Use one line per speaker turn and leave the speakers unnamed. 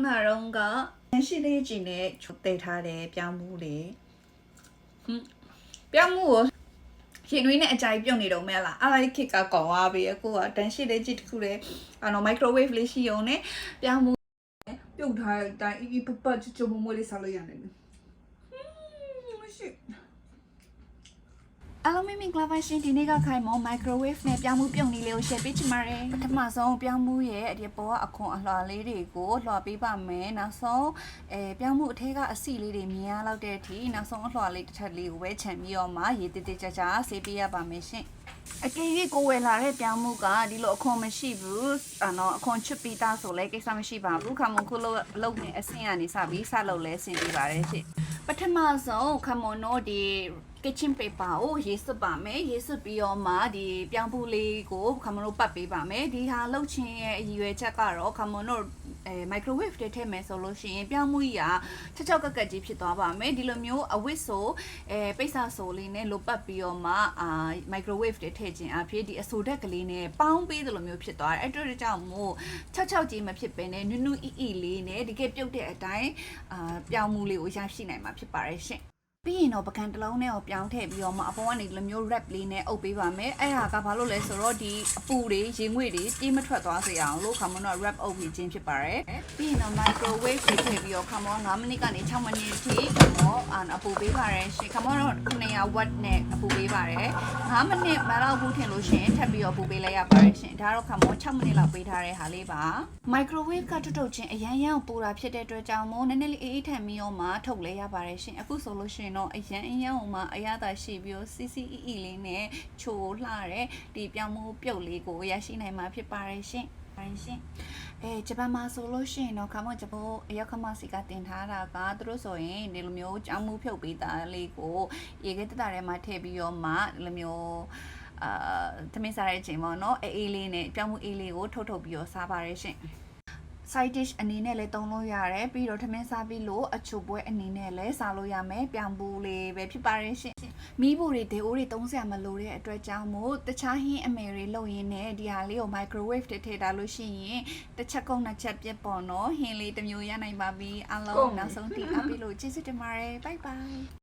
나런가 시리즈네 좋대타래 뺨무래 뺨무 hiện nay nè trái biểu này đâu mẹ là ai khi cả cỏ à vì cô ở trên xe đấy chỉ cứ đấy nó microwave lấy xí dầu nè biểu mu biểu thay tại ít bắp bắp cho bông mua lấy sao lấy ăn đấyအားလုံးမိမိကလာပါရှင်ဒီနေ့ကခိုင်မော microwave နဲ့ပြောင်းမှုပြုံနေလေးကို share ပေးချင်ပါတယ်ပထမဆုံးပြောင်းမှုရဲ့ဒီပေါ်ကအခွန်အလွှာလေးတွေကိုလွှာပေးပါမယ်နောက်ဆုံးပြောင်းမှုအထက်ကအစီလေးတွေမြင်ရလောက်တဲ့အထိနောက်ဆုံးအလွှာလေးတစ်ထပ်လေးကိုပဲခြံပြီးတော့မှရေတည်တည်ကြကြဆေးပေးရပါမယ်ရှင်အကယ်၍ကိုဝယ်လာတဲ့ပြောင်းမှုကဒီလိုအခွန်မရှိဘူးအခွန်ချစ်ပြီးသားဆိုလဲကိစ္စမရှိပါဘူးခမွန်ခုလုံးနဲ့အဆင့်ကနေစပြီးစလုပ်လဲဆင်ပေးပါတယ်ရှင်ပထမဆုံးခမွန်တို့ဒီkitchen paper ကိုရေးစွပ်ပါမယ်ရေးစွပ်ပြီးတော့မှဒီပြောင်းပူလေးကိုခမွန်တို့ပတ်ပေးပါမယ်ဒီဟာလှုပ်ချင်းရဲ့အရည်ရွယ်ချက်ကတော့ခမွန်တို့microwave ထဲထည့်မယ်ဆိုလို့ရှိရင်ပြောင်းမှုကြီးကချောက်ကက်ကက်ကြီးဖြစ်သွားပါမယ်ဒီလိုမျိုးအဝတ်ဆိုပိတ်စာဆိုလေးနဲ့လိုပတ်ပြီးတော့မှmicrowave ထဲထည့်ခြင်းအဖြစ်ဒီအဆိုဓာတ်ကလေးနဲ့ပေါင်းပေးသလိုမျိုးဖြစ်သွားတယ်အဲ့တို့ကြောင့်မို့6ကြီးမဖြစ်ပဲနဲ့နုနုအီလေးနဲ့တကယ်ပြုတ်တဲ့အတိုင်းပြောင်းမှုလေးကိုရရှိနိုင်မှာဖြစ်ပါတယ်ရှင်ပြီးရင်တော့ပကံတစ်လုံးနဲ့ကိုပြောင်းထည့်ပြီးတော့မှအပေါ်ကနေလိုမျိုး wrap လေးနဲ့အုပ်ပေးပါမယ်အဲ့ဟာကဘာလို့လဲဆိုတော့ဒီအပူတွေရေငွေ့တွေပြေးမထွက်သွားစေအောင်လို့ခမွန်တော့ wrap အုပ်ပြီးခြင်းဖြစ်ပါတယ်ပြီးရင်တော့ microwave ထည့်ပြီးတော့ခမွန်9မိနစ်ကနေ6မိနစ်အထိခမွန်အပူပေးပါတယ်ရှင်ခမွန်တော့900 watt နဲ့အပူပေးပါတယ်9မိနစ်မလောက်ဘူးထင်လို့ရှင်ထပ်ပြီးတော့ပူပေးလိုက်ရပါတယ်ရှင်ဒါတော့ခမွန်6မိနစ်လောက်ပေးထားတဲ့ဟာလေးပါ microwave ကထုတ်ချင်းအရန်ရအောင်ပူတာဖြစ်တဲ့အတွက်ကြောင့်မို့နည်းနည်းလေးအေးထန်ပြီးတော့မှထုတ်လဲရပါတယ်ရှင်အခုဆိုလို့ရှင်တော့အရန်မှာအရသာရှိပြီးတော့ CCEE လေးနဲ့ချိုလှတဲ့ဒီပြောင်းမှုပြုတ်လေးကိုရရှိနိုင်မှာဖြစ်ပါတယ်ရှင်ဂျပန်မှာဆိုလို့ရှိရင်တော့ခမဂျပန်အရောက်ခမစီကတင်ထားတာကသူတို့ဆိုရင်ဒီလိုမျိုးကြောင်းမှုဖြုတ်ပေးတာလေးကိုရေခဲတတထဲမှာထည့်ပြီးတော့မှဒီလိုမျိုးသမင်းစားတဲ့အချိန်ပေါ့နော်အေးလေးနဲ့ပြောင်းမှုအေးလေးကိုထုတ်ပြီးတော့စားပါတယ်ရှင်side dish အနေနဲ့လည်းသုံးလို့ရတယ်ပြီးတော့ထမင်းစားပြီးလို့အချိုပွဲအနေနဲ့လည်းစားလို့ရမယ်ပြောင်းပူလေးပဲဖြစ်ပါတယ်ရှင်မီးဘူးတွေဒေအိုးတွေသုံးစရာမလိုတဲ့အတွက်ကြောင့်မို့တခြားဟင်းအမယ်တွေလုပ်ရင်းနဲ့ဒီဟာလေးကို microwave ထဲထည့်ထားလို့ရှိရင်တစ်ချက်ကုန်နှစ်ချက်ပြတ်ပေါ့နော်ဟင်းလေးတစ်မျိုးရနိုင်ပါပြီအားလုံးနောက်ဆုံးထိအားပေးလို့ကျေးဇူးတင်ပါတယ် bye bye